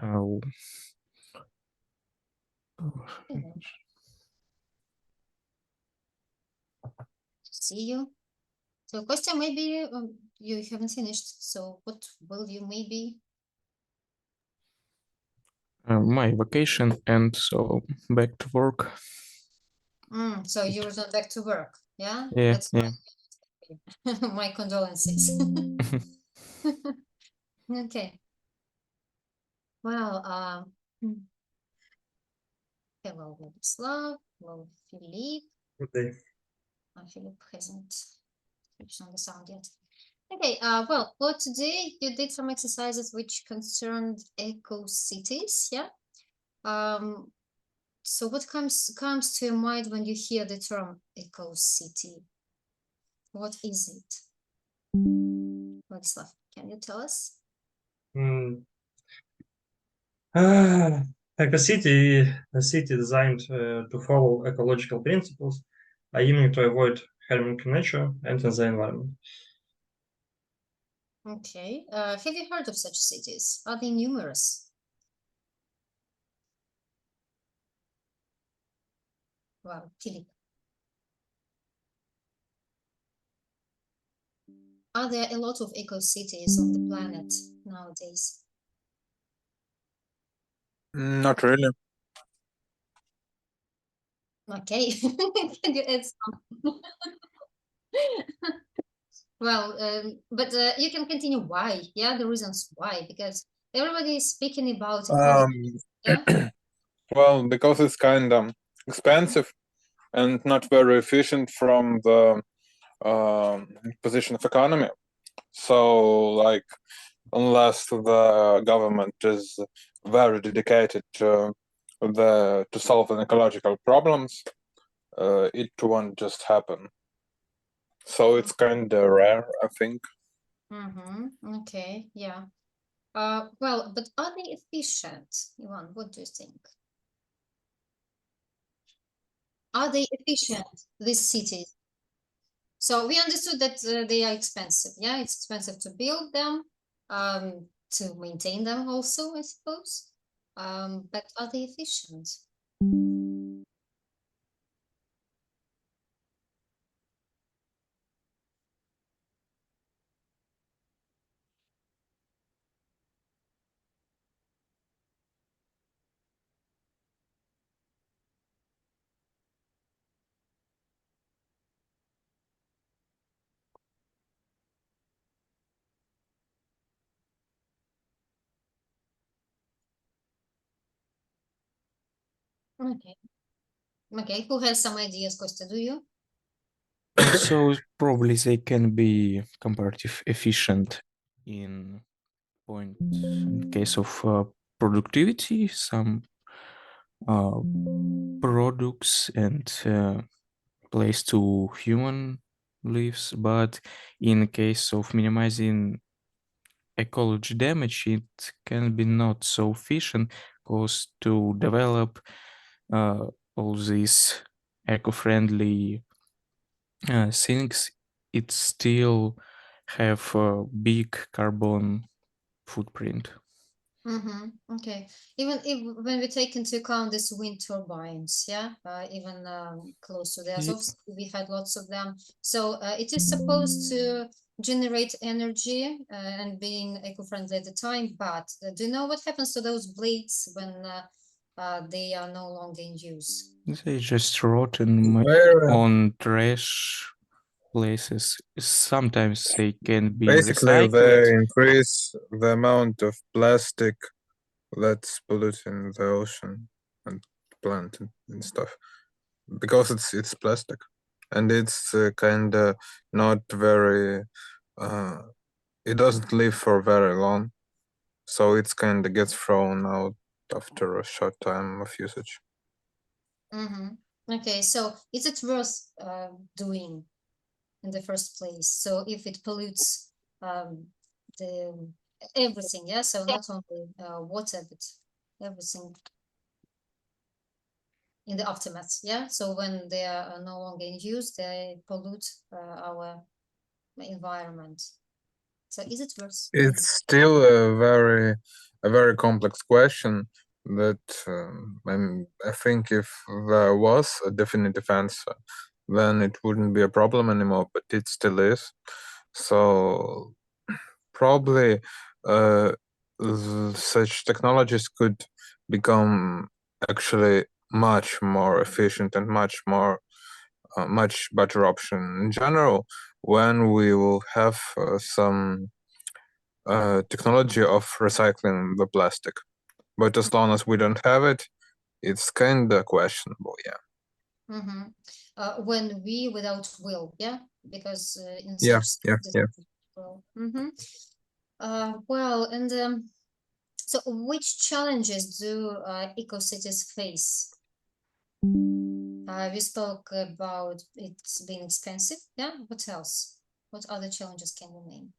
Oh, See you. So, Kostya, maybe you haven't finished. So, what will you maybe? my vacation, and so back to work. So you return back to work, yeah? Yeah, That's yeah. my condolences. Okay. Well, hello, Vladislav. Hello, Philippe. Good day. Philip hasn't switched on the sound yet. Okay, well, for today you did some exercises which concerned eco cities, yeah? So what comes to your mind when you hear the term eco city? What is it? Vladislav, can you tell us? Eco-city, a city designed to follow ecological principles, aiming to avoid harming nature and the environment. Okay. Have you heard of such cities? Are they numerous? Well, Philip. Are there a lot of eco cities on the planet nowadays? Not really. Okay. Can you add some? Well, but you can continue why. Yeah, the reasons why, because everybody is speaking about it. Yeah. Well, because it's kind of expensive and not very efficient from the position of economy. So, like, unless the government is very dedicated to solving ecological problems, it won't just happen. So it's kind of rare, I think. Okay. Yeah. Well, but are they efficient? Ivan, what do you think? Are they efficient, these cities? So we understood that they are expensive. Yeah, it's expensive to build them, to maintain them also, I suppose. But are they efficient? Okay. Okay, who has some ideas, Kostya? Do you? So probably they can be comparative efficient in case of productivity, some products and place to human lives, but in case of minimizing ecology damage, it can be not so efficient because to develop all these eco-friendly things, it still have a big carbon footprint. Okay. Even if when we take into account these wind turbines, yeah, even close to the Azov, we had lots of them. So it is supposed to generate energy and being eco-friendly at the time. But do you know what happens to those blades when they are no longer in use? They just rotten on trash places. Sometimes they can be Basically, they recycled. increase the amount of plastic that's polluting the ocean and plant and stuff because it's plastic and it's kind of not very it doesn't live for very long, so it's kind of gets thrown out after a short time of usage. Okay, so is it worth doing in the first place? So if it pollutes the everything, yeah, so not only water but everything in the aftermath, yeah, so when they are no longer in use they pollute our environment. So is it worth doing? It's still a very a very complex question that I think if there was a definitive answer, then it wouldn't be a problem anymore, but it still is. So probably such technologies could become actually much more efficient and much better option in general when we will have some technology of recycling the plastic. But as long as we don't have it, it's kind of questionable, yeah. When we without will, yeah, because in Yeah, such yeah, cases, yeah. well, well, and so which challenges do eco-cities face? We spoke about it being expensive, yeah. What else? What other challenges can we name?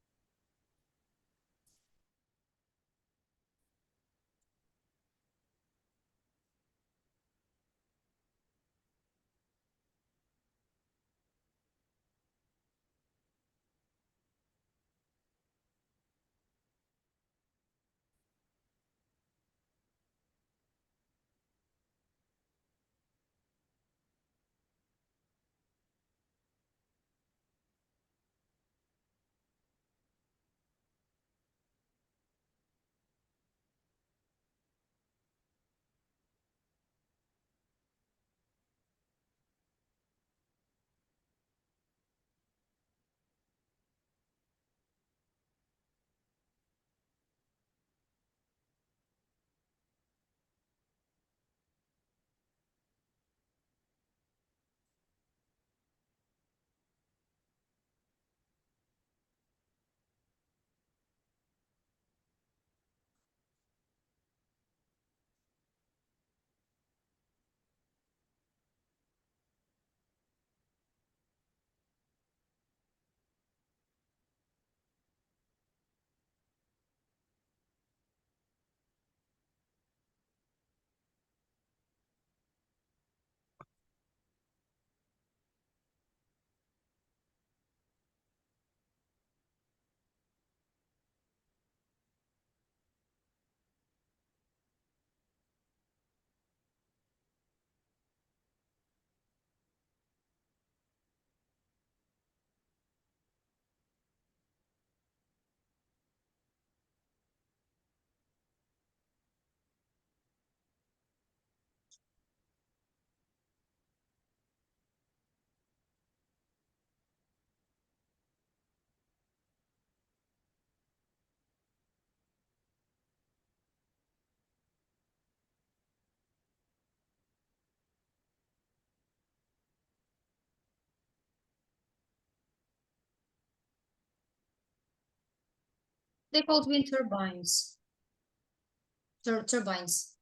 They're called wind turbines. Turbines.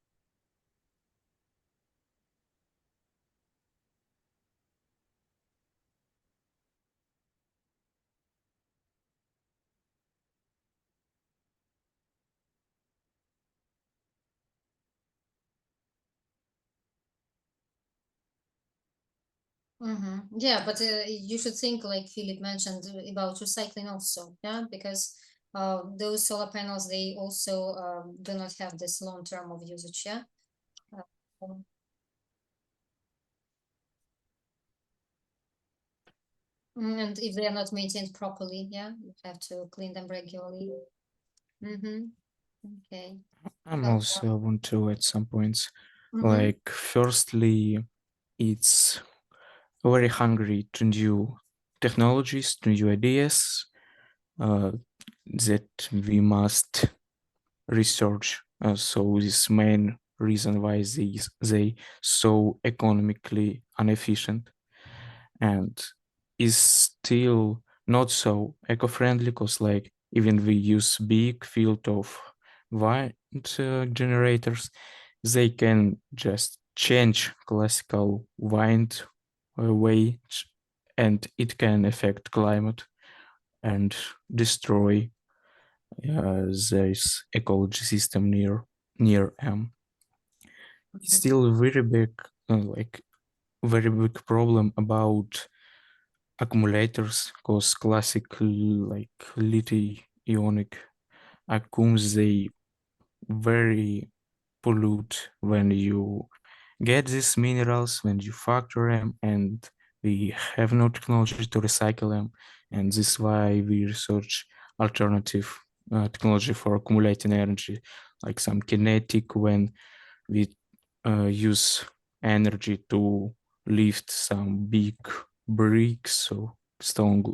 Yeah, but you should think, like Philip mentioned, about recycling also, yeah, because those solar panels, they also do not have this long term of usage, yeah. Um, And if they are not maintained properly, yeah, you have to clean them regularly. Okay. I'm Oh, also want to add some points. Mhm. Like, firstly, it's very hungry to new technologies, to new ideas that we must research. So this main reason why they so economically inefficient and is still not so eco-friendly, because like even we use big field of wind generators, they can just change classical wind way, and it can affect climate and destroy this ecology system near It's still a very big very big problem about accumulators, because classic like lithium ionic accums, they very pollute when you get these minerals, when you factor them, and we have no technology to recycle them. And this is why we research alternative technology for accumulating energy, like some kinetic, when we use energy to lift some big bricks or stone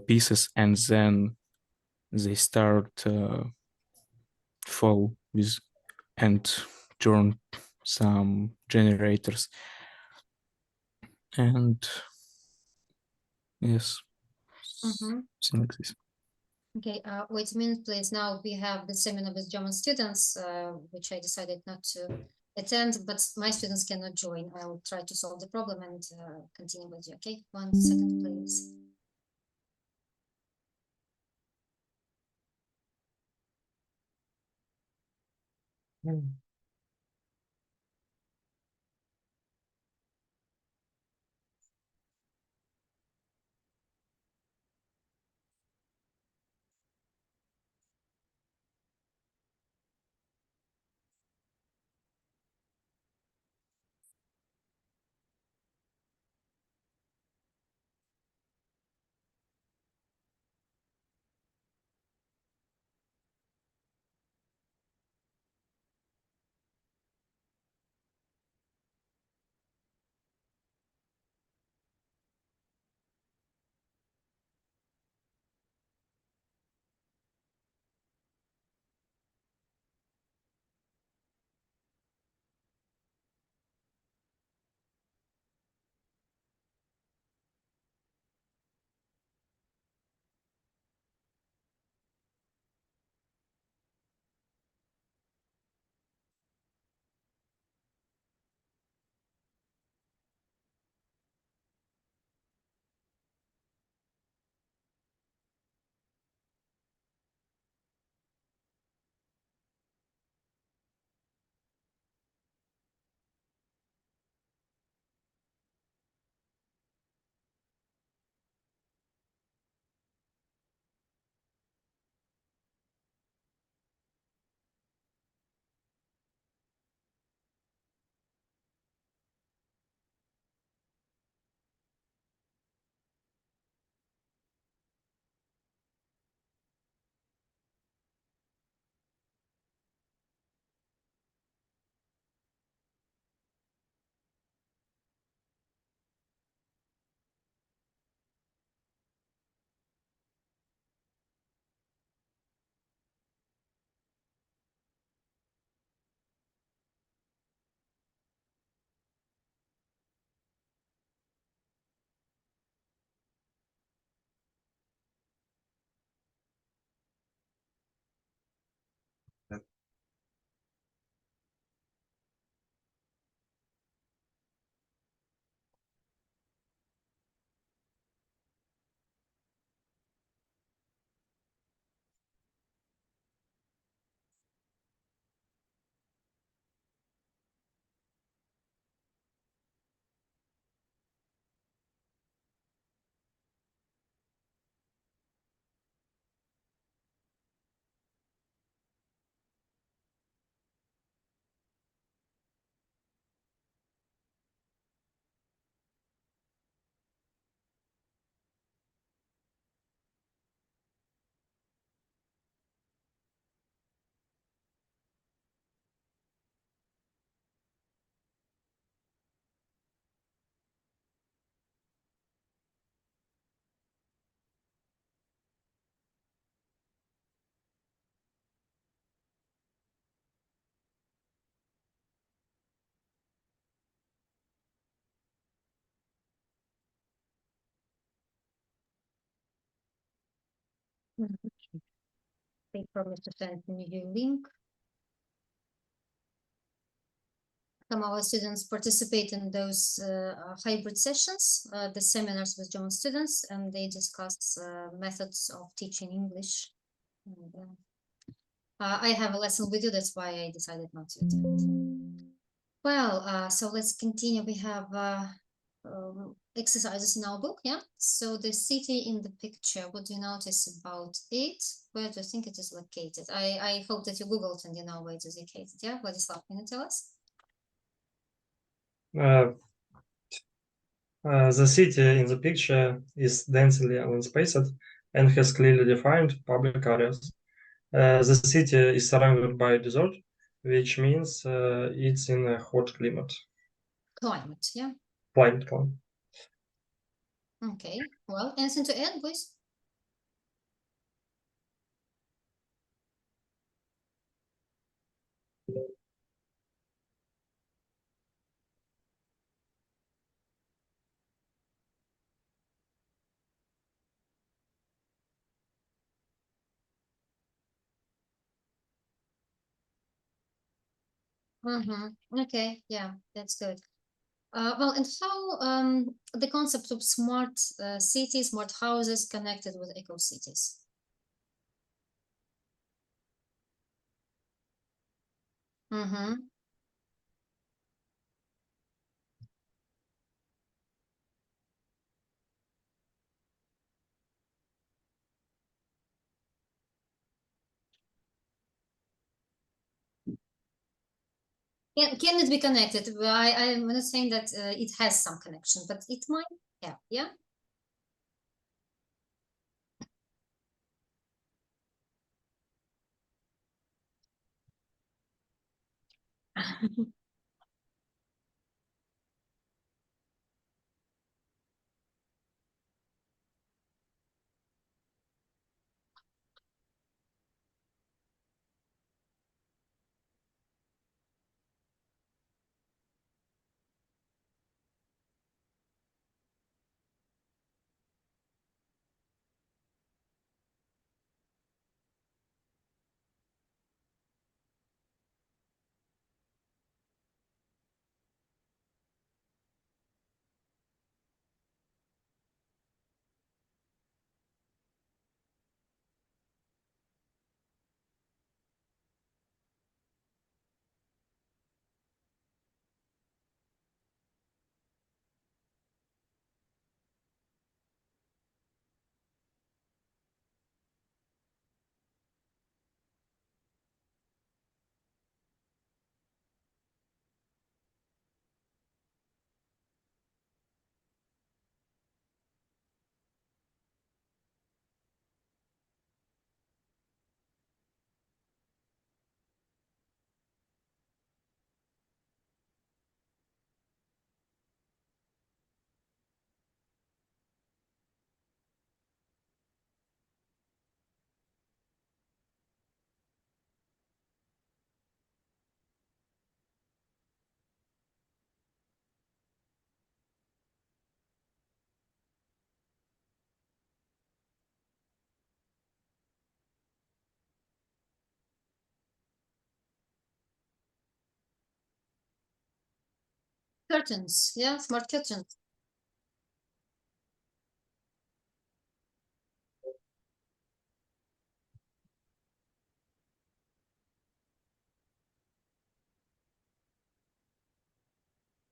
pieces, and then they start fall with and turn some generators. And yes, something like this. Okay, wait a minute, please. Now we have the seminar with German students, which I decided not to attend, but my students cannot join. I will try to solve the problem and continue with you. Okay, 1 second, please. They promised to send me a link. Some of our students participate in those hybrid sessions, the seminars with German students, and they discuss methods of teaching English. And, I have a lesson with you, that's why I decided not to attend. Well, so let's continue. We have exercises in our book, yeah? So the city in the picture, what do you notice about it? Where do you think it is located? I hope that you Googled and you know where it is located, yeah? Vladislav, can you tell us? The city in the picture is densely landscaped and has clearly defined public areas. The city is surrounded by desert, which means it's in a hot climate. Climate, yeah? Climate. Okay, well, anything to add, please? Okay, yeah, that's good. Well, and how the concept of smart cities, smart houses connected with eco cities? Can it be connected? I'm not saying that it has some connection, but it might have, yeah? Curtains, yeah, smart curtains.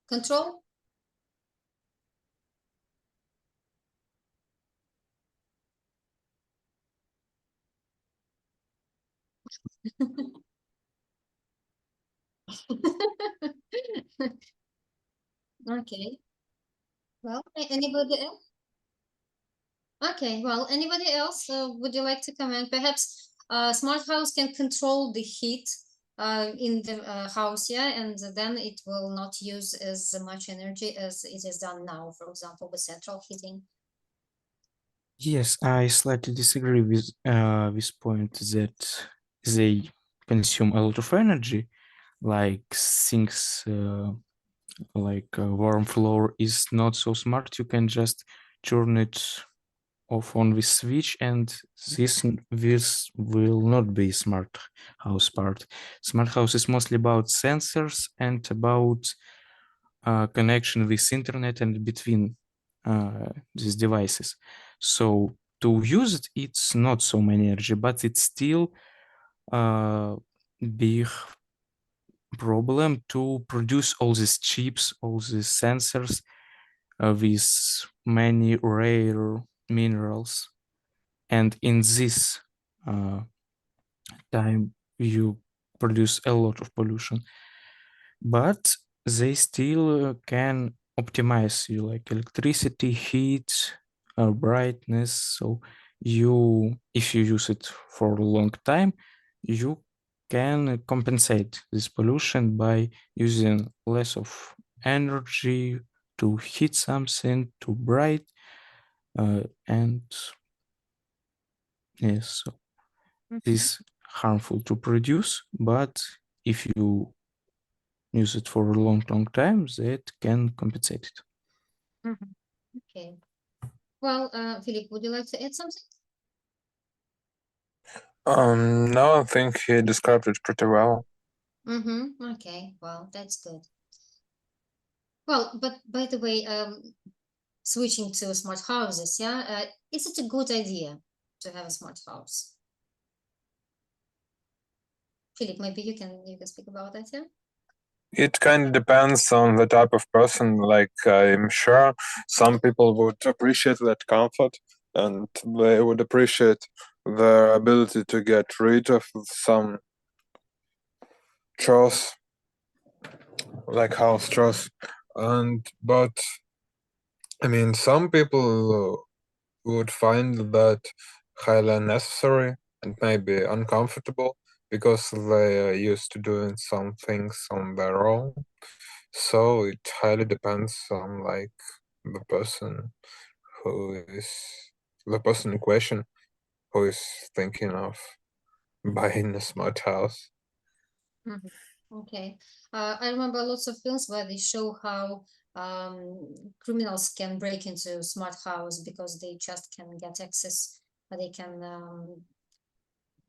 Control? Okay. Well, anybody else? Okay, well, anybody else would you like to comment? Perhaps smart house can control the heat in the house, yeah, and then it will not use as much energy as it is done now, for example, with central heating. Yes, I slightly disagree with this point that they consume a lot of energy, like things like warm floor is not so smart. You can just turn it off on this switch, and this will not be smart house part. Smart house is mostly about sensors and about connection with internet and between these devices. So to use it, it's not so many energy, but it's still a big problem to produce all these chips, all these sensors with many rare minerals, and in this time you produce a lot of pollution, but they still can optimize you, like electricity, heat, brightness. So if you use it for a long time, you can compensate this pollution by using less of energy to heat something too bright, and yes, so this harmful to produce, but if you use it for a long time, that can compensate it. Okay. Well, Philip, would you like to add something? No, I think he described it pretty well. Okay, well, that's good. Well, but by the way, switching to smart houses, yeah, is it a good idea to have a smart house? Philip, maybe you can speak about that, yeah? It kind of depends on the type of person. Like, I'm sure some people would appreciate that comfort and they would appreciate the ability to get rid of some chores, like house chores. But I mean, some people would find that highly unnecessary and maybe uncomfortable because they are used to doing some things on their own. So it highly depends on like the person in question who is thinking of buying a smart house. Okay. I remember lots of films where they show how criminals can break into a smart house because they just can get access, they can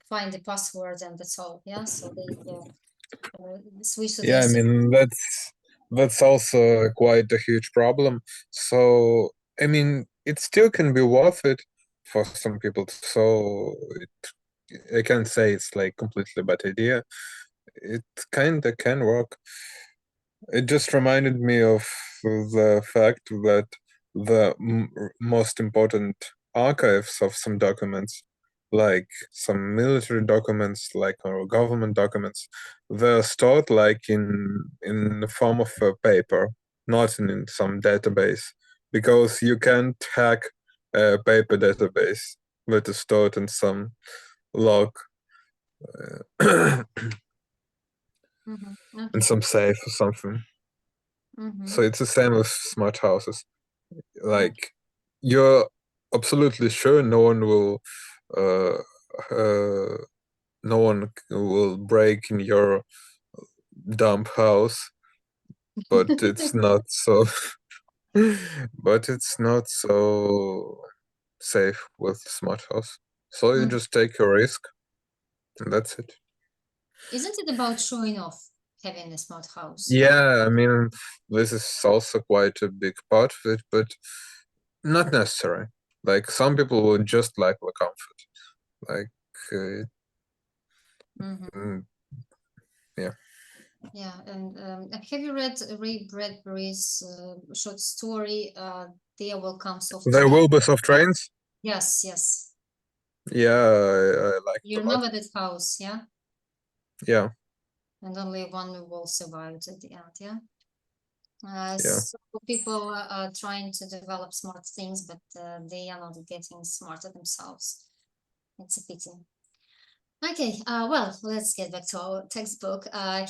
find the password and that's all. Yeah, so they switch to Yeah, I their mean that's also quite a huge problem. So I mean, it still can be worth it for some people. So I can't say it's like completely bad idea. It kind of can work. It just reminded me of the fact that the most important archives of some documents, like some military documents, like or government documents, they're stored like in the form of a paper, not in some database, because you can't hack a paper database that is stored in some log in Okay. some safe or something. So it's the same with smart houses. Like you're absolutely sure no one will break in your dump house, but it's not so but it's not so safe with smart house. So you just take a risk and that's it. Isn't it about showing off having a smart house? Yeah, I mean this is also quite a big part of it, but not necessary. Like some people would just like the comfort. Like yeah. Yeah, and have you read Ray Bradbury's short story, There Will Come Soft There Rain? will be soft rains. Yes, yes. Yeah, I like You it a lot. remember that house, yeah? Yeah, And only one will survive at the end, yeah? yeah. So people are trying to develop smart things, but they are not getting smarter themselves. It's a pity. Okay, well, let's get back to our textbook.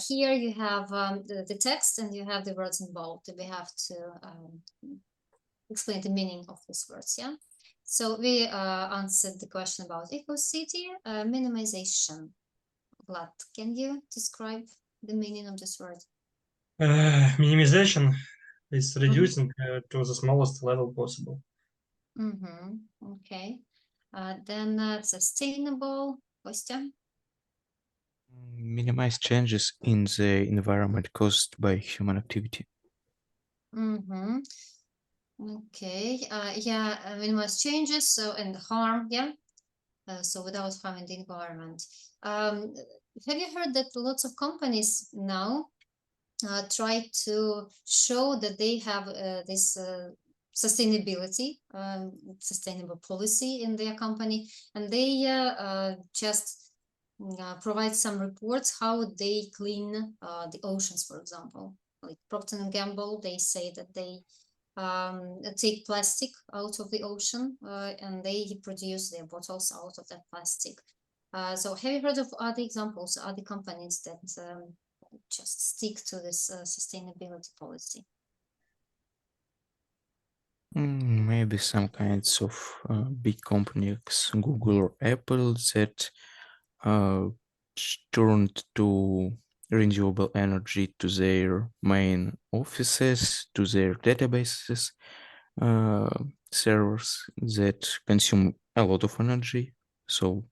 Here you have the text and you have the words involved. We have to explain the meaning of these words, yeah? So we answered the question about eco-city, minimization. Vlad, can you describe the meaning of this word? Minimization is reducing to the smallest level possible. Okay. Then sustainable, Kostya? Minimize changes in the environment caused by human activity. Okay. Yeah, minimize changes so and harm, yeah. So without harming the environment. Have you heard that lots of companies now try to show that they have this sustainability, sustainable policy in their company, and they just provide some reports how they clean the oceans, for example. Like Procter & Gamble, they say that they take plastic out of the ocean and they produce their bottles out of that plastic. So have you heard of other examples, other companies that just stick to this sustainability policy? Maybe some kinds of big companies, Google or Apple, that turned to renewable energy to their main offices, to their databases, servers that consume a lot of energy. So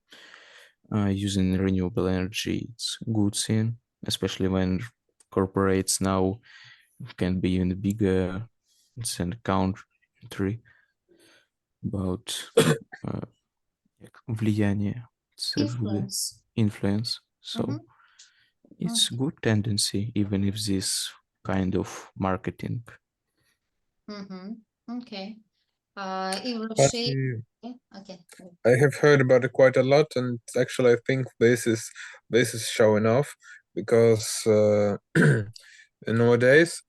using renewable energy, it's a good thing, especially when corporates now can be even bigger than country about влияние, influence. So it's good tendency, even if this kind of marketing. Okay. Okay. I have heard about it quite a lot, and actually I think this is showing off because nowadays,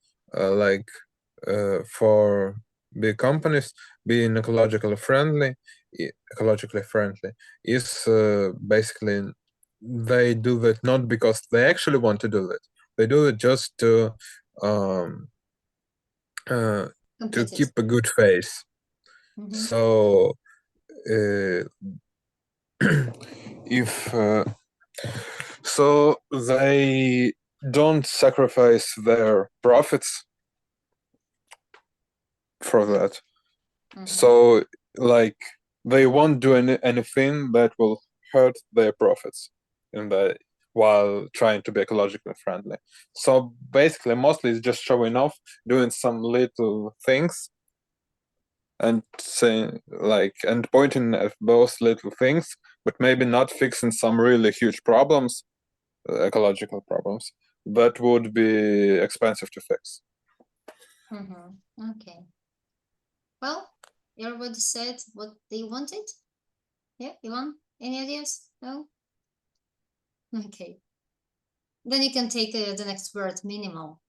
for big companies, being ecologically friendly is basically they do that not because they actually want to do it. They do it just to keep a good face. So if so they don't sacrifice their profits for that. So like they won't do anything that will hurt their profits while trying to be ecologically friendly. So basically mostly it's just showing off, doing some little things and saying and pointing at those little things, but maybe not fixing some really huge problems, ecological problems, that would be expensive to fix. Okay. Well, everybody said what they wanted. Yeah, Ivan, any ideas? No? Okay. Then you can take the next word, minimal.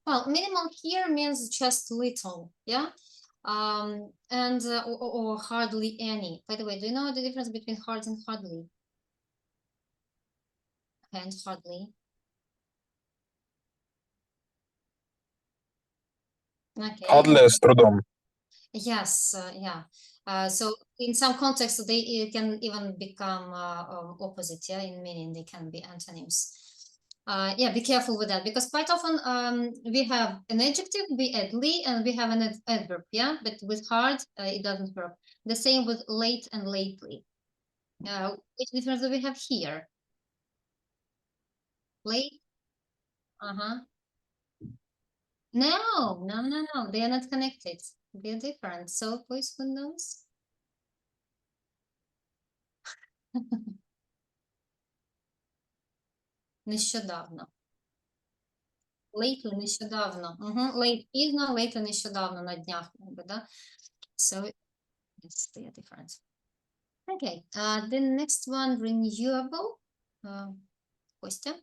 Well, minimal here means just little, yeah, and or hardly any. By the way, do you know the difference between hard and hardly? And hardly. Okay. Hardly с трудом. Yes, yeah. So in some contexts, they can even become opposite, yeah, in meaning they can be antonyms. Yeah, be careful with that because quite often we have an adjective, we add "ly," and we have an adverb, yeah, but with hard, it doesn't work. The same with late and lately. Which difference do we have here? Late? No, they are not connected. They are different. So please, who knows? Нещодавно. Lately, нещодавно. Late пізно, lately, нещодавно, на днях, да? So it's the difference. Okay, the next one, renewable. Kostya?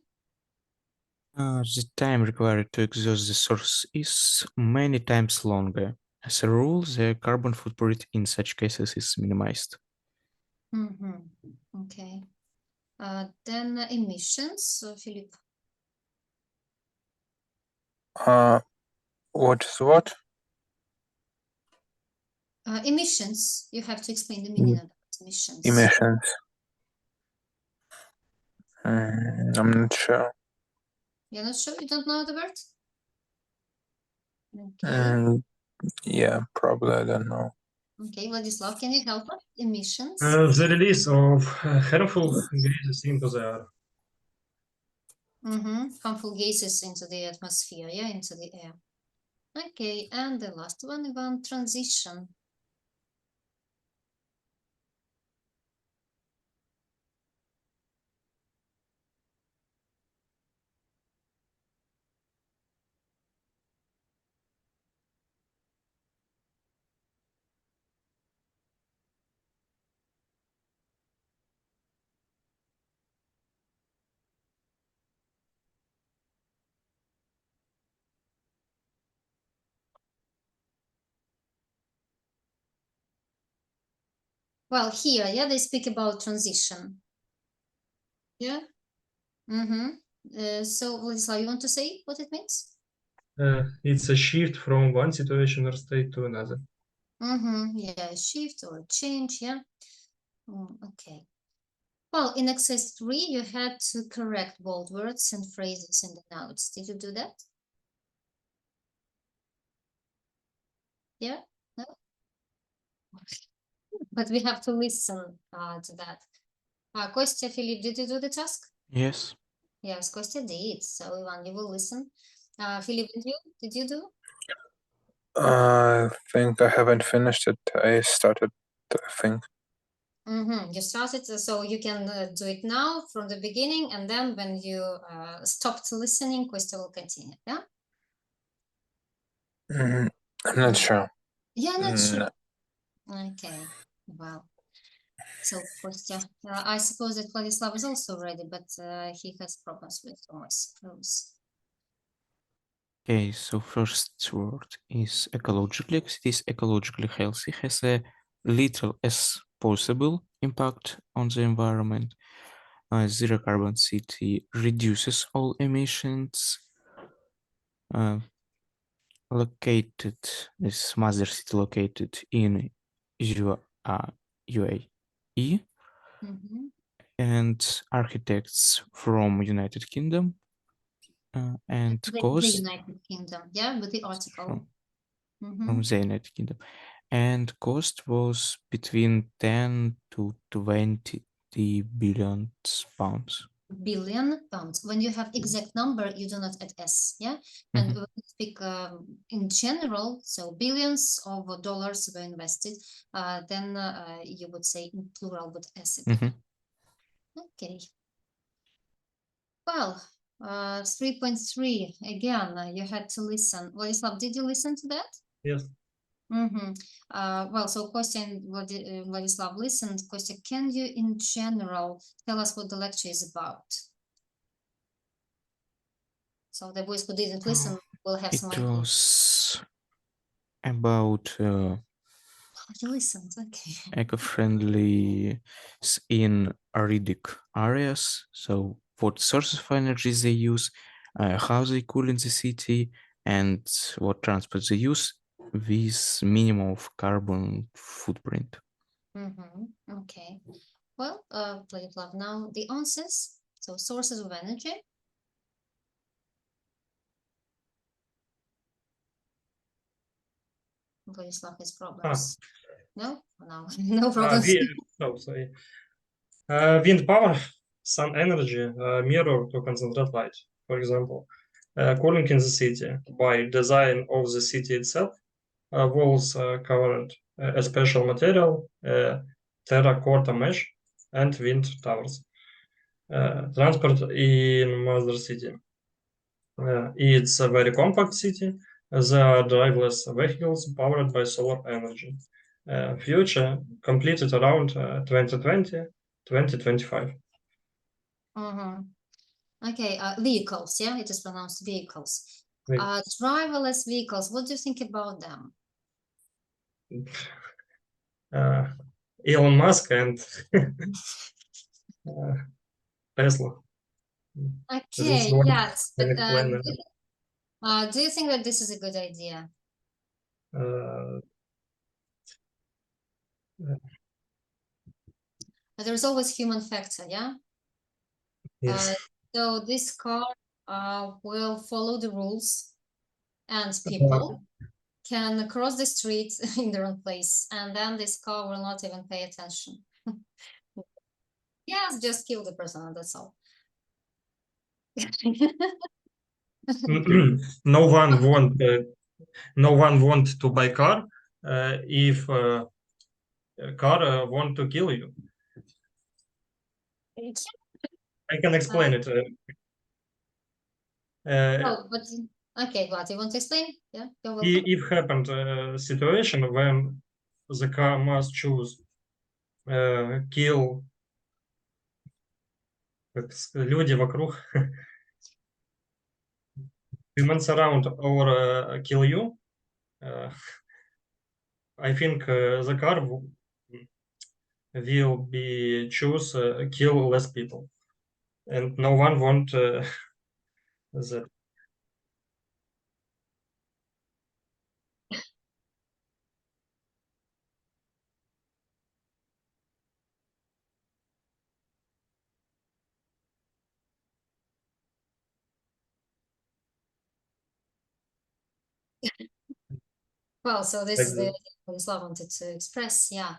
The time required to exhaust the source is many times longer. As a rule, the carbon footprint in such cases is minimized. Okay. Then emissions, Philip. What is what? Emissions. You have to explain the meaning of emissions. Emissions. I'm not sure. You're not sure? You don't know the word? Okay. Yeah, probably, I don't know. Okay, Vladislav, can you help us? Emissions. The release of harmful gases into the air. Harmful gases into the atmosphere, yeah, into the air. Okay, and the last one, Ivan, transition. Well, here, yeah, they speak about transition. Yeah. So, Vladislav, you want to say what it means? It's a shift from one situation or state to another. Yeah, shift or change, yeah. Okay. Well, in exercise 3, you had to correct bold words and phrases in the notes. Did you do that? Yeah? No? But we have to listen to that. Kostya, Philip, did you do the task? Yes. Yes, Kostya did. So, Ivan, you will listen. Philip, did you do? I think I haven't finished it. I started, I think. You started, so you can do it now from the beginning, and then when you stopped listening, Kostya will continue, yeah? I'm not sure. Yeah, not Mm, sure. Okay, well, so Kostya, I suppose that Vladislav is also ready, but he has problems with voice. Okay, so first word is ecologically. It is ecologically healthy, has a little as possible impact on the environment. Zero carbon city reduces all emissions. Located, this mother city located in UAE, and architects from United Kingdom, and The cost United Kingdom, yeah, with the article. from the United Kingdom, and cost was between 10 to 20 billion pounds. Billion pounds. When you have exact number, you do not add s, yeah. And when we speak in general, so billions of dollars were invested, then you would say in plural with s. Okay. Well, 3.3 again. You had to listen. Vladislav, did you listen to that? Yes. Well, so Kostya and Vladislav listened. Kostya, can you in general tell us what the lecture is about? So the boys who didn't listen will have some It idea. was about You listened, okay. eco-friendly in arid areas. So what sources of energy they use, how they cool in the city, and what transport they use with minimum of carbon footprint. Okay. Well, Vladislav, now the answers. So sources of energy. Vladislav has problems. No, no, no problems. Sorry. Wind power, sun energy, mirror to concentrate light, for example. Cooling in the city by design of the city itself, walls covered a special material, terracotta mesh, and wind towers. Transport in mother city. It's a very compact city. There are driverless vehicles powered by solar energy. Future completed around 2020, 2025. Okay, vehicles, yeah, it is pronounced vehicles. Wait. Driverless vehicles, what do you think about them? Elon Musk and Tesla. Okay, one yes, but plan, do you think that this is a good idea? But there's always human factor, yeah? Yes. So this car will follow the rules, and people can cross the street in their own place, and then this car will not even pay attention. Yes, just kill the person, that's all. No one want to buy car if car want to kill you. I can explain it. Oh, but okay, Vlad, you want to explain? Yeah, you're welcome. If happened a situation when the car must choose kill люди вокруг humans around or kill you, I think the car will be choose kill less people, and no one want that. Well, so this is the idea Vladislav wanted to express, yeah.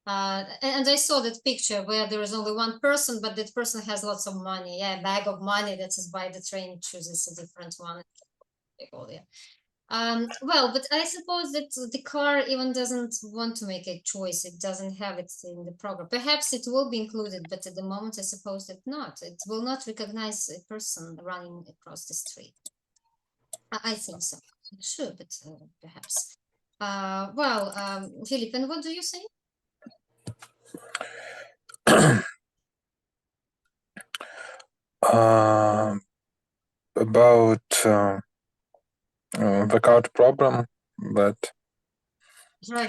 And I saw that picture where there is only one person, but that person has lots of money. Yeah, a bag of money that is by the train chooses a different one. Yeah. Well, but I suppose that the car even doesn't want to make a choice. It doesn't have it in the program. Perhaps it will be included, but at the moment, I suppose that not. It will not recognize a person running across the street. I think so. Sure, but perhaps. Well, Philip, and what do you think? About the card problem that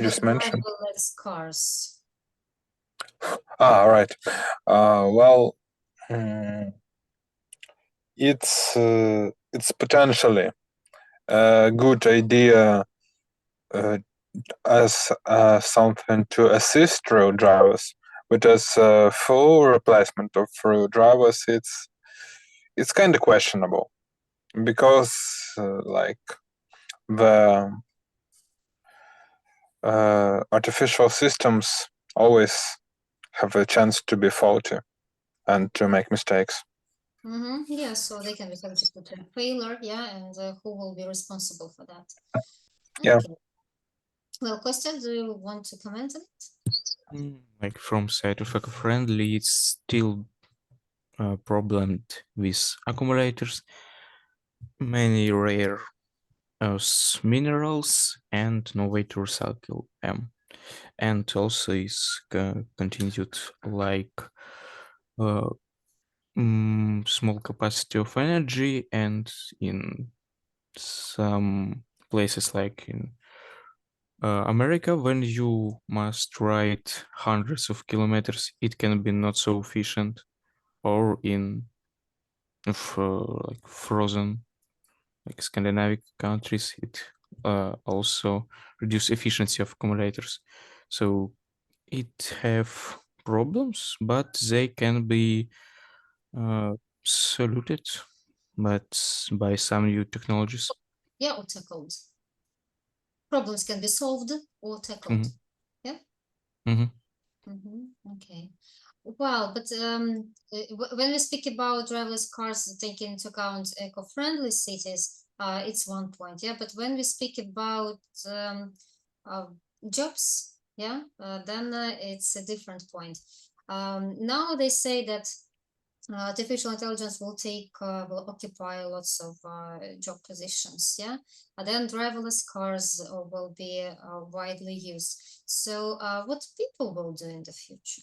just mentioned. Driverless cars. Right. Well, it's potentially a good idea as something to assist road drivers, but as a full replacement of road drivers, it's kind of questionable because like the artificial systems always have a chance to be faulty and to make mistakes. Yeah, so they can be subject to failure, yeah, and who will be responsible for that? Yeah. Okay. Well, Kostya, do you want to comment on it? Like from side of eco-friendly, it's still a problem with accumulators, many rare earth minerals, and no way to recycle them. And also is continued like small capacity of energy, and in some places like in America, when you must ride hundreds of kilometers, it can be not so efficient, or in like frozen, like Scandinavian countries, it also reduce efficiency of accumulators. So it have problems, but they can be soluted, but by some new technologies. Yeah, or tackled. Problems can be solved or tackled. Yeah. Okay. Well, but when we speak about driverless cars taking into account eco-friendly cities, it's one point, yeah. But when we speak about jobs, yeah, then it's a different point. Now they say that artificial intelligence will occupy lots of job positions, yeah. And then driverless cars will be widely used. So what people will do in the future?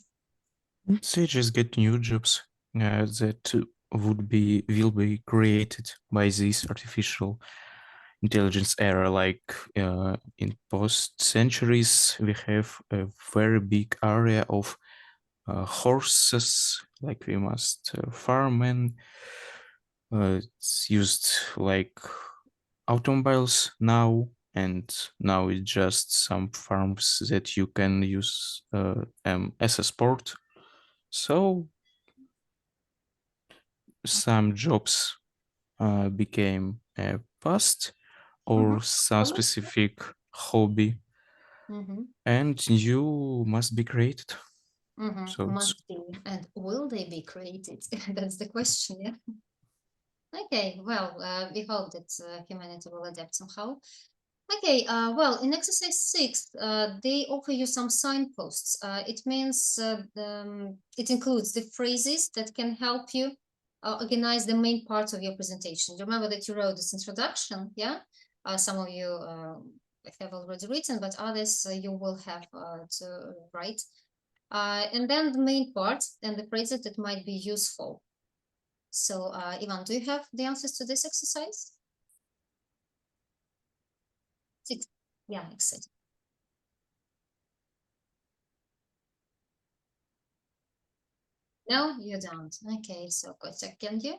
They just get new jobs that will be created by this artificial intelligence era. Like in past centuries, we have a very big area of horses, like we must farm, and it's used like automobiles now, and now it's just some farms that you can use as a sport. So some jobs became a past or some specific hobby, and new must be created. So it's Must be. And will they be created? That's the question, yeah. Okay, well, we hope that humanity will adapt somehow. Okay, well, in exercise 6, they offer you some signposts. It means it includes the phrases that can help you organize the main parts of your presentation. Remember that you wrote this introduction, yeah? Some of you have already written, but others you will have to write. And then the main parts and the phrases that might be useful. So, Ivan, do you have the answers to this exercise? 6. Yeah, excited. No, you don't. Okay, so Kostya, can you?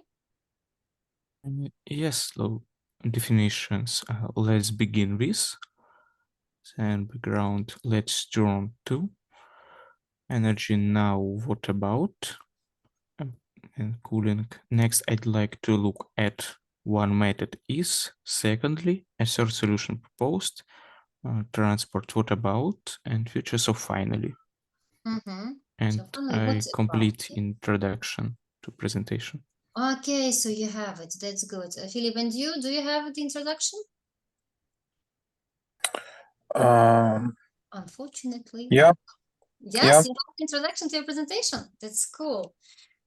Yes, so definitions. Let's begin with. And background, let's turn to. Energy now, what about? And cooling. Next, I'd like to look at one method is. Secondly, a third solution proposed. Transport, what about? And futures of finally. And So finally, a what's it complete about? introduction to presentation. Okay, so you have it. That's good. Philip, and you, do you have the introduction? Unfortunately. Yeah. Yes, Yeah. you have the introduction to your presentation. That's cool.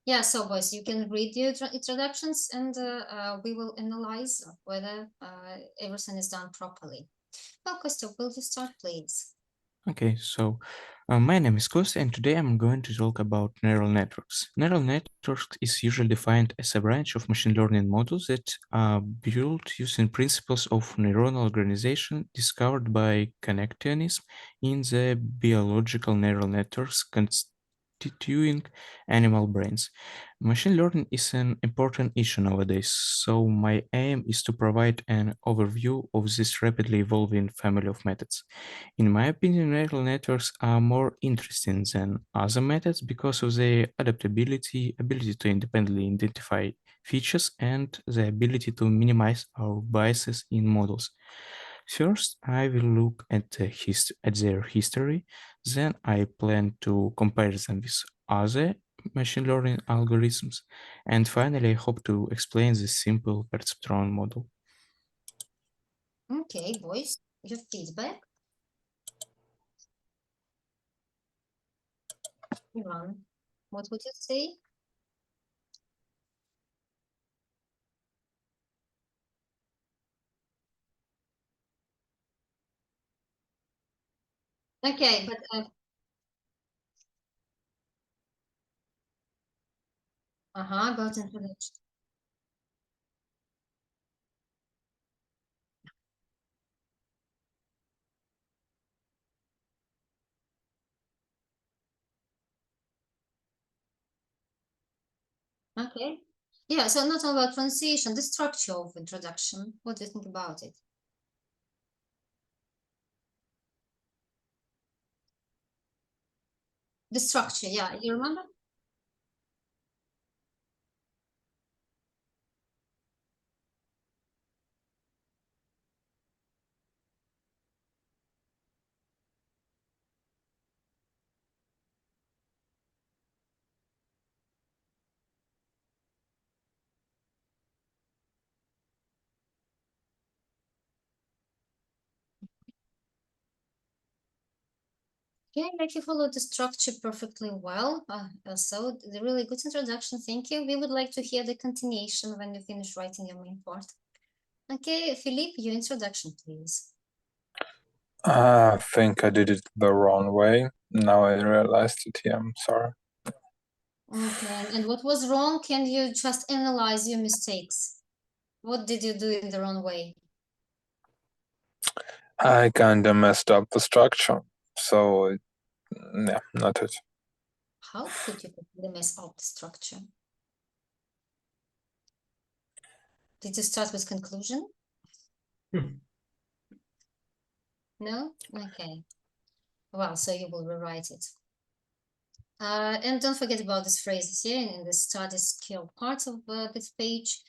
Yeah, so boys, you can read the introductions and we will analyze whether everything is done properly. Well, Kostya, will you start, please? Okay, so my name is Kostya, and today I'm going to talk about neural networks. Neural networks is usually defined as a branch of machine learning models that are built using principles of neuronal organization discovered by connectionism in the biological neural networks constituting animal brains. Machine learning is an important issue nowadays, so my aim is to provide an overview of this rapidly evolving family of methods. In my opinion, neural networks are more interesting than other methods because of their adaptability, ability to independently identify features, and the ability to minimize our biases in models. First, I will look at their history, then I plan to compare them with other machine learning algorithms, and finally I hope to explain the simple perceptron model. Okay, boys, your feedback. Ivan, what would you say? Okay, but about introduction. Okay. Yeah, so not all about pronunciation, the structure of introduction. What do you think about it? The structure, yeah, you remember? Yeah, like you followed the structure perfectly well. So the really good introduction. Thank you. We would like to hear the continuation when you finish writing your main part. Okay, Philippe, your introduction, please. I think I did it the wrong way. Now I realized it. Yeah, I'm sorry. Okay, and what was wrong? Can you just analyze your mistakes? What did you do in the wrong way? I kinda messed up the structure. So, yeah, not it. How could you completely mess up the structure? Did you start with conclusion? No? Okay. Well, so you will rewrite it. And don't forget about these phrases here in the study skill part of this page.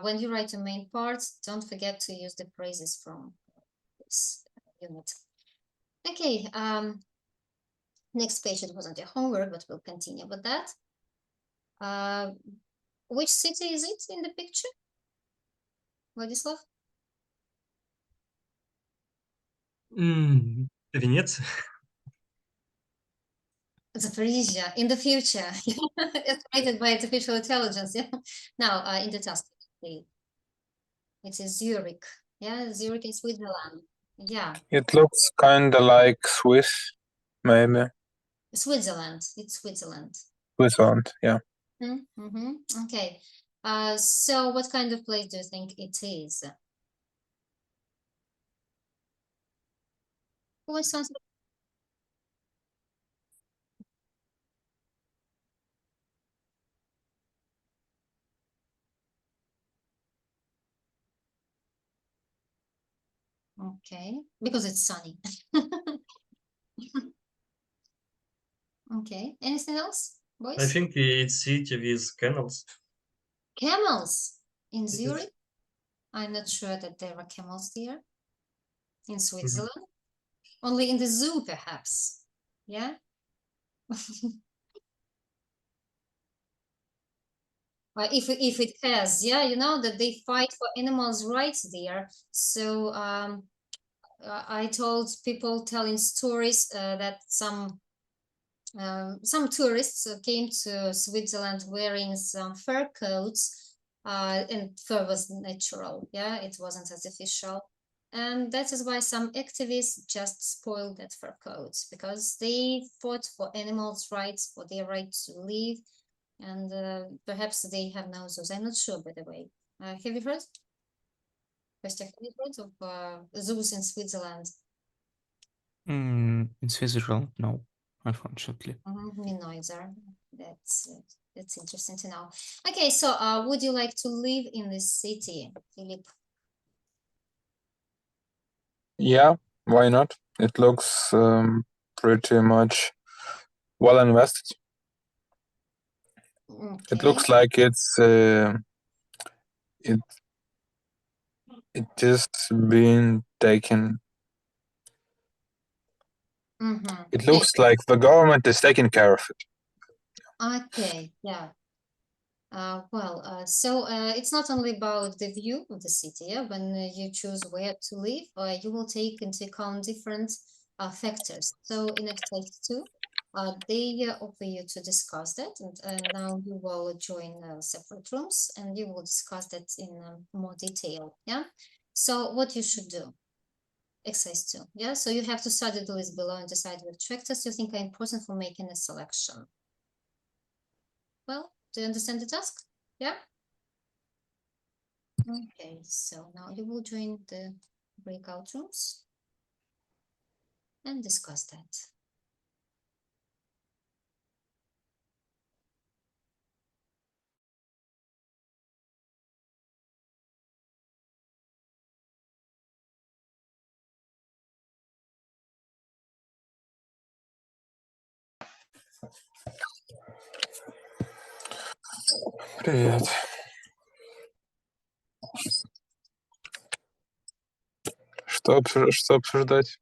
When you write the main parts, don't forget to use the phrases from this unit. Okay, next page, it wasn't a homework, but we'll continue with that. Which city is it in the picture? Vladislav? Венеция. Zaporizhia, in the future. Estimated by artificial intelligence. Yeah. Now, in the task, it is Zurich. Yeah, Zurich in Switzerland. Yeah, It looks kind of like Swiss, maybe. Switzerland. It's Switzerland. Switzerland, yeah. Mm-hmm. Okay. So what kind of place do you think it is? Who wants to answer? Okay, because it's sunny. Okay, anything else, boys? I think it's city with canals. Camels in Yes. Zurich? I'm not sure that there are camels there. In Switzerland? Only in the zoo, perhaps. Yeah? If it has, yeah, you know that they fight for animals' rights there. So I told people telling stories that some tourists came to Switzerland wearing some fur coats, and fur was natural, yeah, it wasn't artificial. And that is why some activists just spoiled that fur coats, because they fought for animals' rights, for their right to live, and perhaps they have now zoos. I'm not sure, by the way. Have you heard? Kostya, have you heard of zoos in Switzerland? In Switzerland, no, unfortunately. Me neither. That's interesting to know. Okay, so would you like to live in this city, Philip? Yeah, why not? It looks pretty much well invested. It Okay. looks like it is being taken. It looks like the government is taking care of it. Okay, yeah. So it's not only about the view of the city, yeah? When you choose where to live, you will take into account different factors. So in exercise 2, they offer you to discuss that, and now you will join separate rooms and you will discuss that in more detail, yeah? So what you should do, exercise 2, yeah? So you have to study the list below and decide which factors you think are important for making a selection. Well, do you understand the task? Yeah? Okay, so now you will join the breakout rooms and discuss that. Привет. Что обсуждать?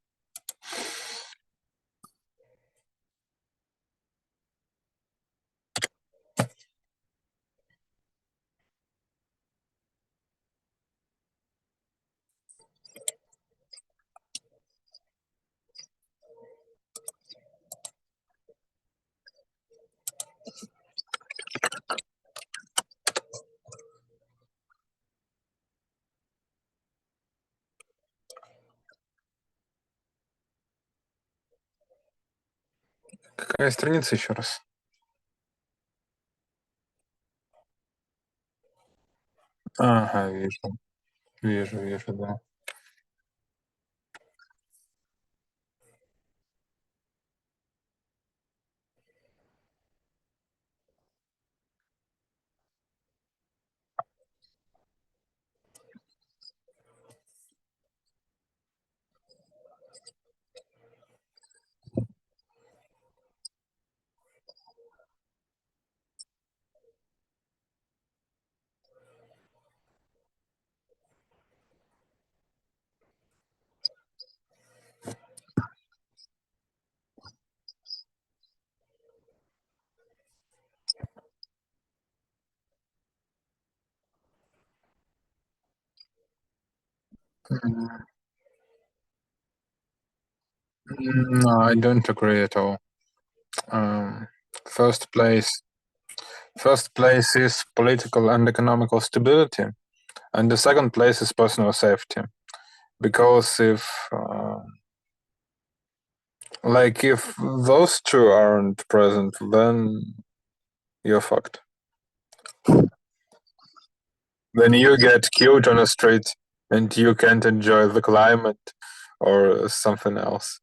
Какая страница еще раз? Ага, вижу, да. Mm, No, I don't agree at all. Um, first place, first place is political and economical stability, and the second place is personal safety. Because if those two aren't present, then you're fucked. Then you get killed on the street and you can't enjoy the climate or something else.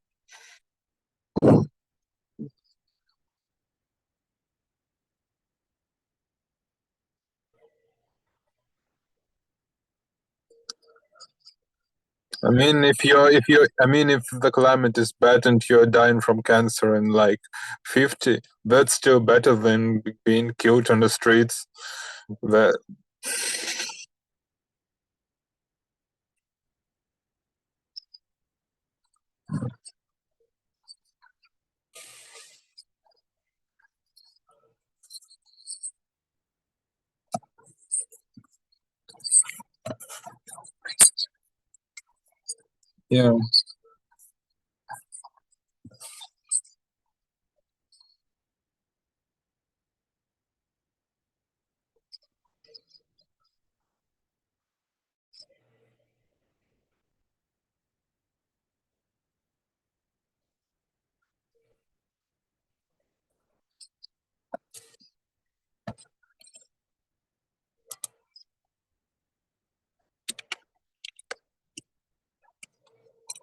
I mean, if the climate is bad and you're dying from cancer in like 50, that's still better than being killed on the streets. That yeah.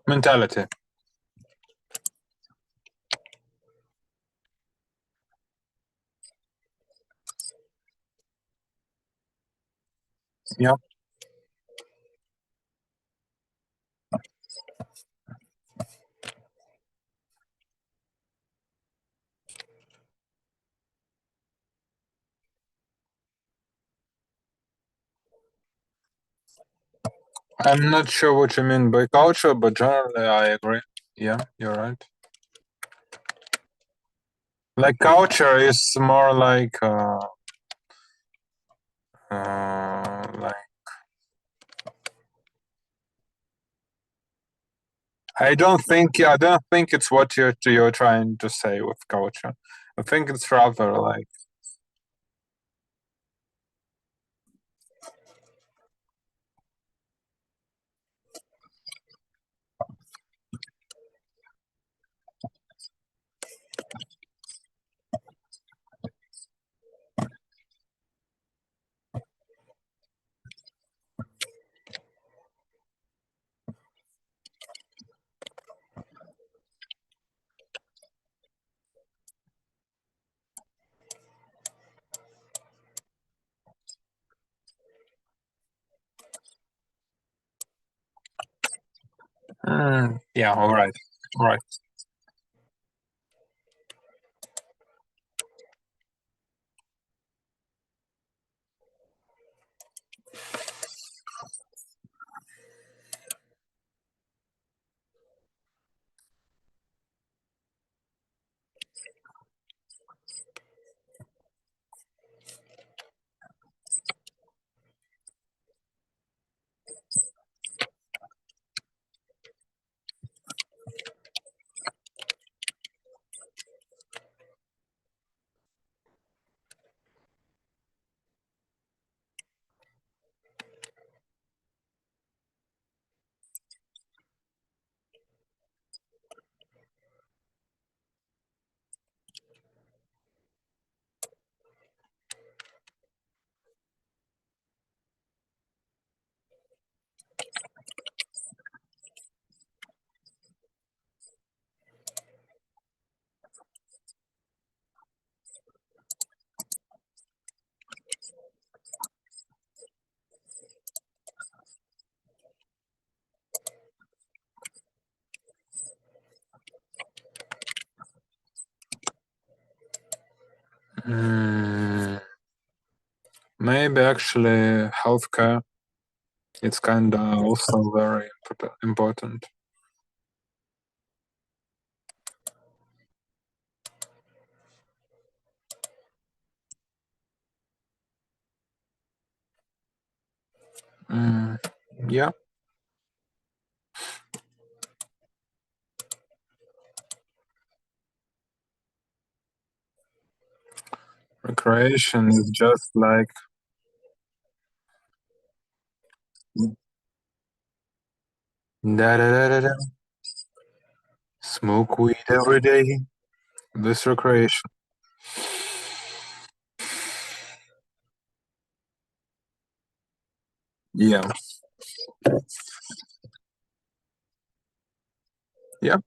Mentality. Yeah. I'm not sure what you mean by culture, but generally I agree. Yeah, you're right. Like culture is more like I don't think it's what you're trying to say with culture. I think it's rather like yeah, all right. All right. Maybe actually healthcare. It's kind of also very important. Yeah. Croatian is just like da da da da da. Smoke weed every day. This is Croatian. Yeah. Yeah.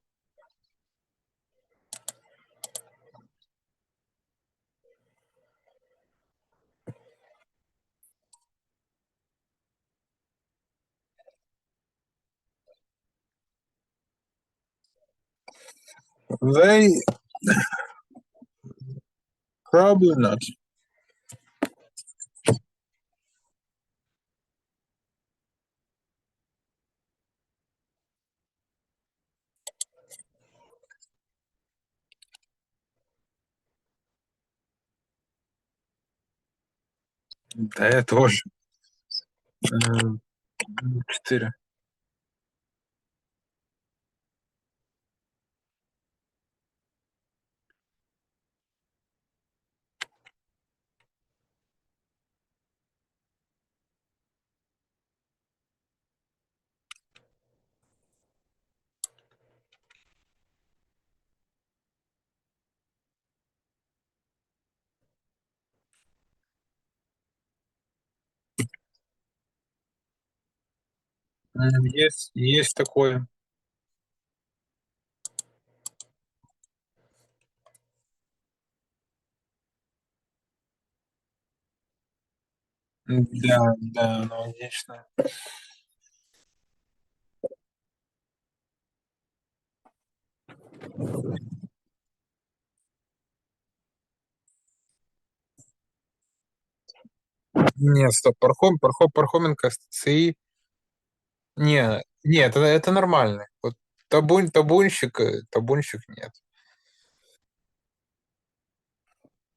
They probably not. Да, я тоже. 4. Есть такое. Да, аналогично. Нет, стоп, Пархоменко с ЦИ. Нет, это нормально. Вот табунщик нет.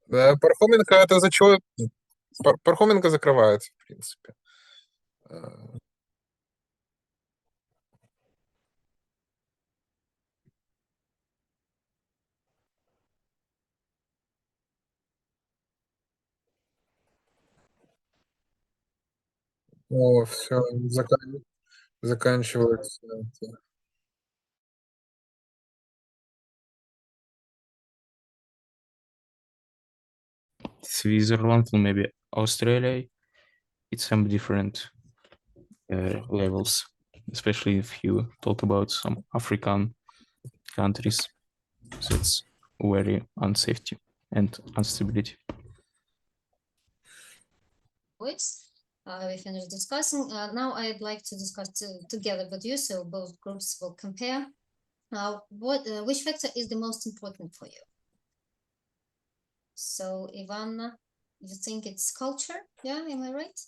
Пархоменко это за чего? Пархоменко закрывается, в принципе. О, все, заканчивается. Switzerland or maybe Australia, it's some different levels, especially if you talk about some African countries. So it's very unsafety and instability. We finished discussing. Now I'd like to discuss together with you, so both groups will compare. Which factor is the most important for you? So, Ivana, you think it's culture? Yeah, am I right?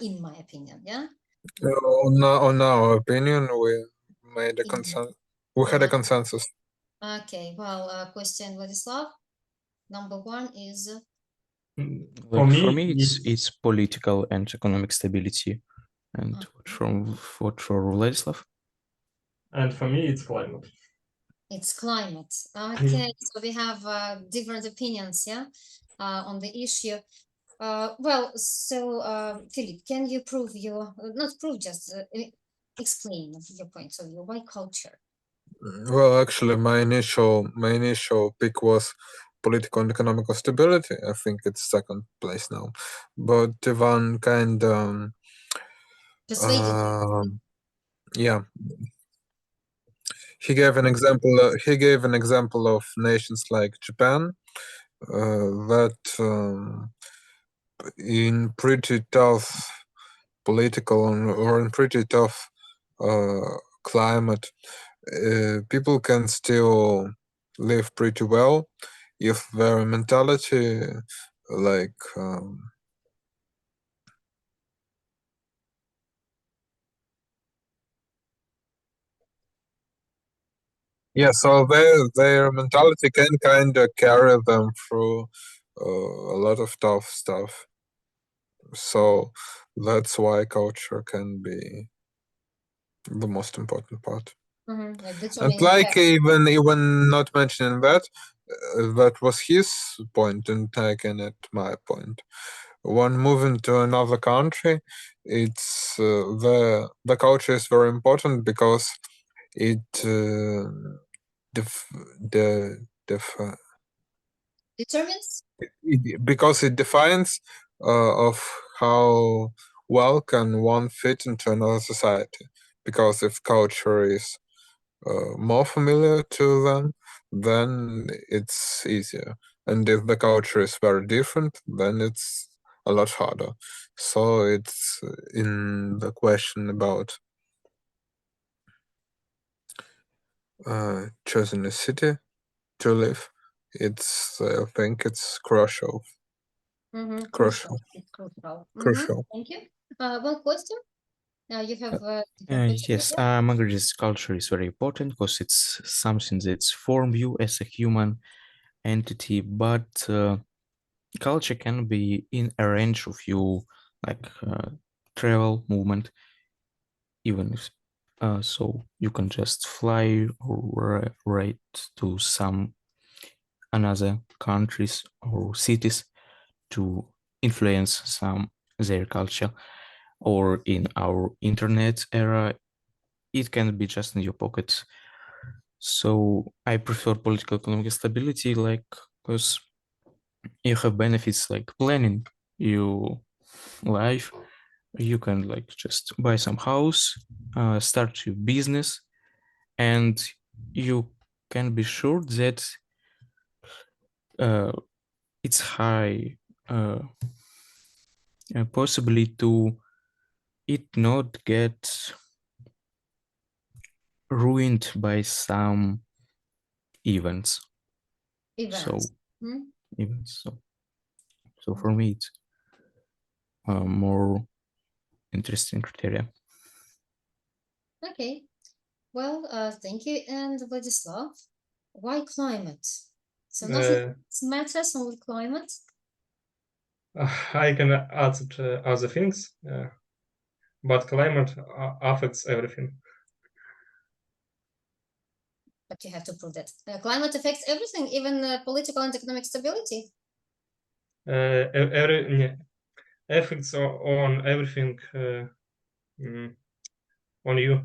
In my opinion, yeah. On our opinion, we made a consensus. We had a consensus. Okay, well, question, Vladislav. Number 1 is. For me, it's political and economic stability. And what for Vladislav? And for me, it's climate. It's climate. Okay, so we have different opinions, yeah, on the issue. Well, so Philip, can you prove not prove, just explain your point of view? Why culture? Well, actually, my initial pick was political and economical stability. I think it's second place now, but Ivan kind of Persuaded you. yeah. He gave an example. He gave an example of nations like Japan that in pretty tough political or in pretty tough climate, people can still live pretty well if their mentality, like so their mentality can kind of carry them through a lot of tough stuff. So that's why culture can be the most important part. Like And determining like factors. even not mentioning that, that was his point, and taking it my point. When moving to another country, it's the culture is very important because it Determines? because it defines of how well can one fit into another society. Because if culture is more familiar to them, then it's easier. And if the culture is very different, then it's a lot harder. So it's in the question about choosing a city to live. It's I think it's crucial. Crucial. It's crucial. Crucial. Thank you. One question. You have different question? Yes, Margaret's culture is very important because it's something that's form you as a human entity, but culture can be in a range of you, like travel, movement, even if so you can just fly right to some another countries or cities to influence some their culture, or in our internet era it can be just in your pockets. So I prefer political economic stability, like, because you have benefits like planning your life. You can like just buy some house, start your business, and you can be sure that it's high possibly to it not get ruined by some events. Events. So events. So for me, it's more interesting criteria. Okay. Well, thank you. And Vladislav, why climate? So nothing matters, only climate. I can add other things, but climate affects everything. But you have to prove that climate affects everything, even political and economic stability. Effects on everything on you,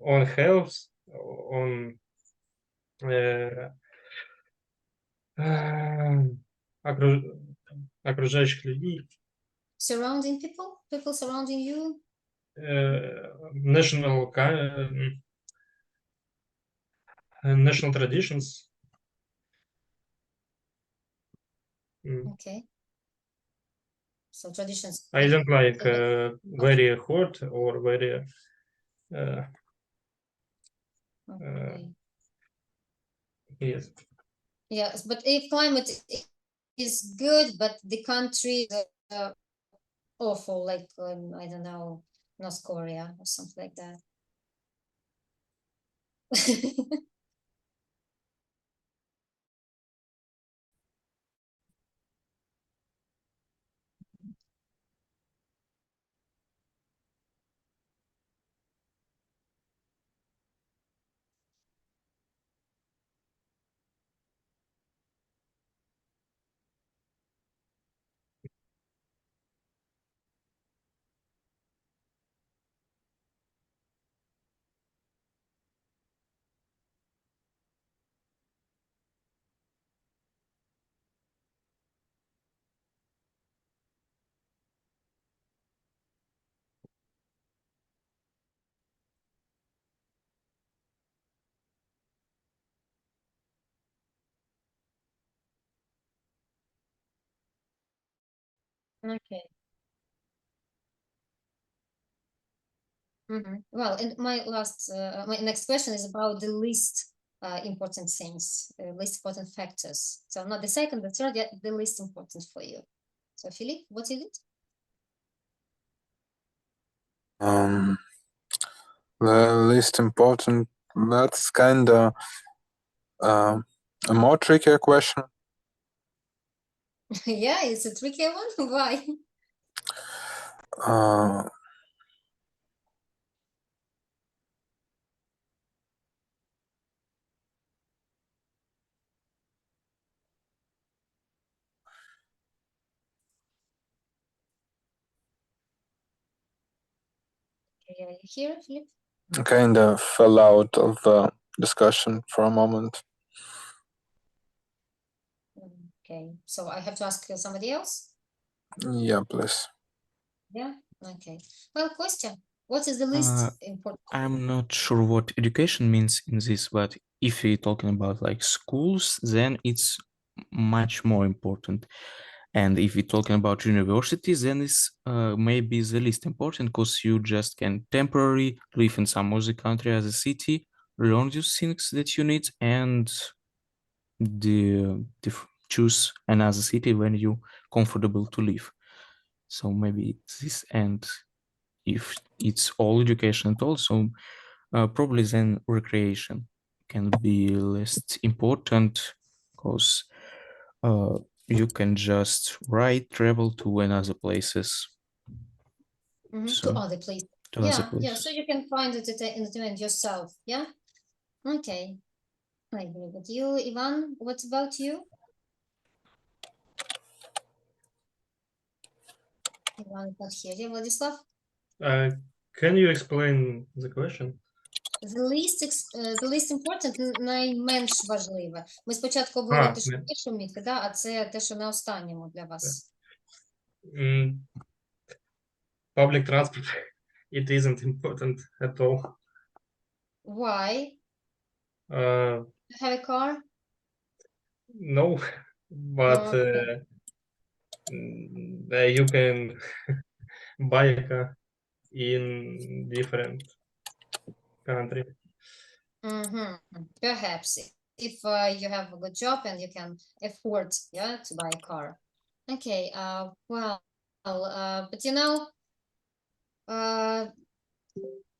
on health, on окружающих людей, Surrounding people surrounding you, national traditions. okay. So traditions. I don't like very hot or very yes. Yes, but if climate is good, but the country is awful, like I don't know, North Korea or something like that. Okay. Well, and my next question is about the least important things, least important factors. So not the second, the third, yet the least important for you. So Philip, what is it? The least important, that's kind of a more trickier question. Yeah, it's a tricky one. Why? Yeah, you hear, Philip? Kind of fell out of the discussion for a moment. Okay, so I have to ask somebody else? Yeah, please. Yeah, okay. Well, Kostya, what is the least important? I'm not sure what education means in this, but if we're talking about like schools, then it's much more important. And if we're talking about universities, then it's maybe the least important because you just can temporarily live in some other country as a city, learn those things that you need, and choose another city when you comfortable to live. So maybe it's this, and if it's all education at all, so probably then recreation can be less important because you can just travel to another places. To So other places. to other Yeah, places. so you can find it entertainment yourself. Yeah. Okay. I agree with you, Ivan. What about you? Ivan is not here. Yeah, Vladislav? Can you explain the question? The least important, найменш важливе. Ми спочатку обговорили те, що в першому місці, да, а це те, що на останньому для вас. Public transport, it isn't important at all. Why? You have a car? No, but you can buy a car in different country. Perhaps if you have a good job and you can afford, yeah, to buy a car. Okay. Well, but you know,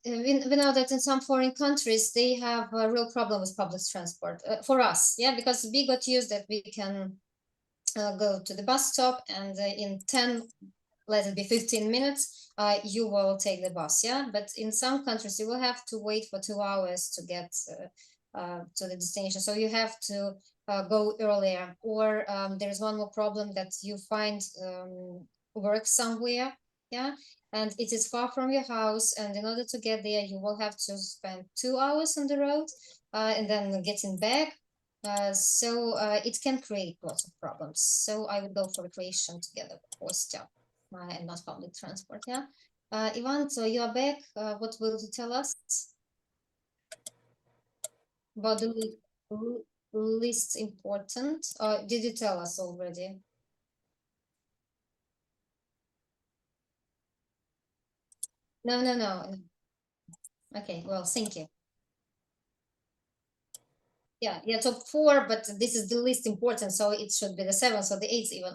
we know that in some foreign countries they have a real problem with public transport. For us, yeah, because we got used that we can go to the bus stop and in 10, let it be 15 minutes, you will take the bus, yeah. But in some countries you will have to wait for 2 hours to get to the destination, so you have to go earlier. Or there's one more problem that you find work somewhere, yeah, and it is far from your house, and in order to get there you will have to spend 2 hours on the road and then getting back. So it can create lots of problems. So I would go for recreation together with Kostya and not public transport. Yeah. Ivan, so you are back. What will you tell us about the least important? Did you tell us already? No. Okay, well, thank you. Yeah, top 4, but this is the least important, so it should be the 7th or the 8th even.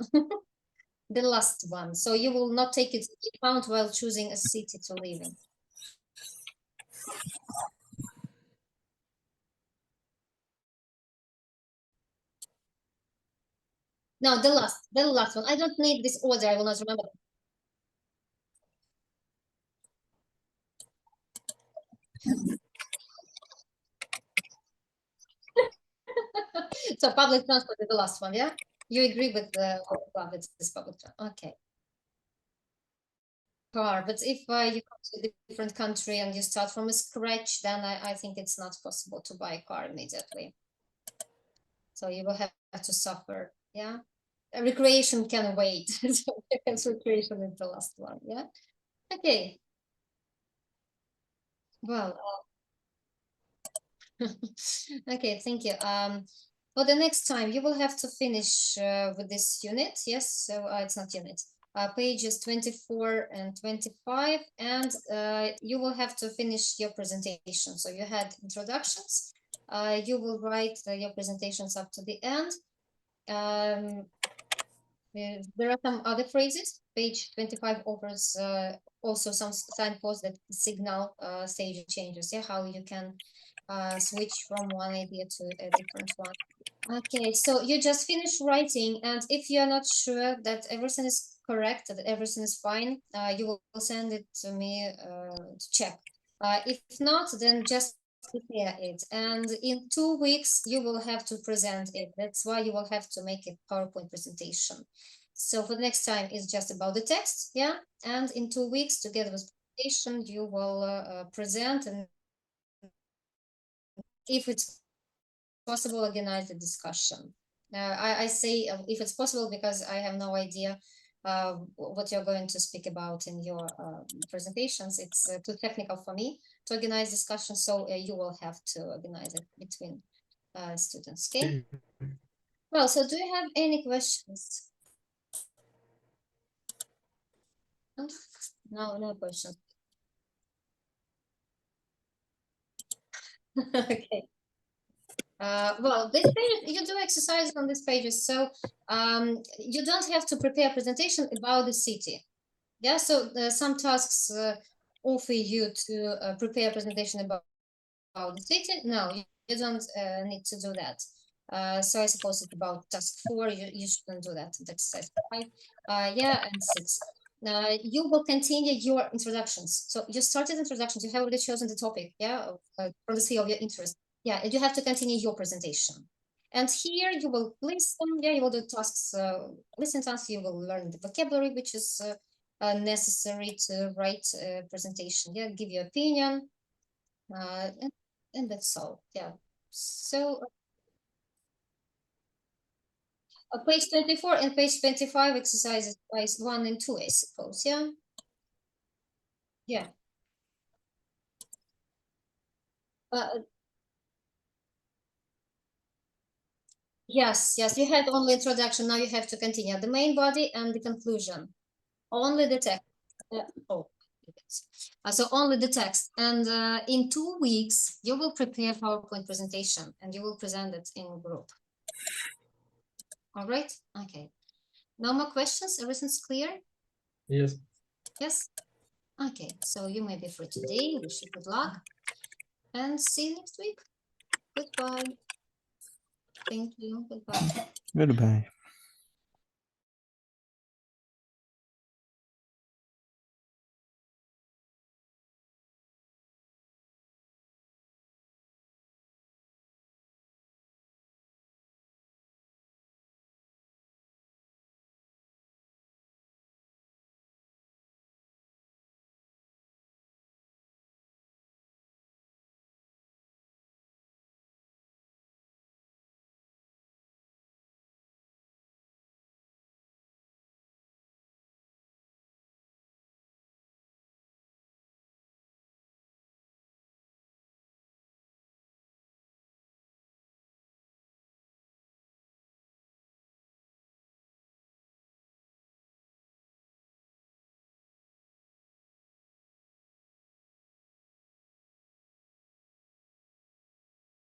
The last one. So you will not take it into account while choosing a city to live in. No, the last one. I don't need this order. I will not remember. So public transport is the last one, yeah? You agree with this public transport? Okay. Car, but if you come to a different country and you start from scratch, then I think it's not possible to buy a car immediately. So you will have to suffer, yeah? Recreation can wait. So recreation is the last one, yeah? Okay. Well, okay, thank you. For the next time, you will have to finish with this unit. Yes, so it's not unit. Pages 24 and 25, and you will have to finish your presentation. So you had introductions. You will write your presentations up to the end. There are some other phrases. Page 25 offers also some signposts that signal stage changes. Yeah, how you can switch from one idea to a different one. Okay, so you just finished writing, and if you're not sure that everything is correct, that everything is fine, you will send it to me to check. If not, then just prepare it, and in 2 weeks you will have to present it. That's why you will have to make a PowerPoint presentation. So for the next time, it's just about the text, yeah, and in 2 weeks, together with presentation you will present, and if it's possible, organize a discussion. I say if it's possible because I have no idea what you're going to speak about in your presentations. It's too technical for me to organize discussion, so you will have to organize it between students. Okay. Well, so do you have any questions? No, no questions. Okay. Well, this page, you do exercises on these pages, so you don't have to prepare a presentation about the city. Yeah, so some tasks offer you to prepare a presentation about the city. No, you don't need to do that. So I suppose it's about task 4. You shouldn't do that. Exercise 5. Yeah, and 6. You will continue your introductions. So you started introductions. You have already chosen the topic. Yeah, from the sphere of your interest. Yeah, and you have to continue your presentation. And here you will listen. Yeah, you will do tasks. Listen tasks. You will learn the vocabulary, which is necessary to write a presentation. Yeah, give your opinion. And that's all. Yeah. So page 24 and page 25 exercises 1 and 2, I suppose. Yeah. Yeah. Yes, you had only introduction. Now you have to continue the main body and the conclusion. Only the text. So only the text. And in 2 weeks, you will prepare PowerPoint presentation and you will present it in group. All right. Okay. No more questions. Everything's clear. Yes. Yes. Okay. So you may be free today. Wish you good luck. And see you next week. Goodbye. Thank you. Goodbye. Goodbye.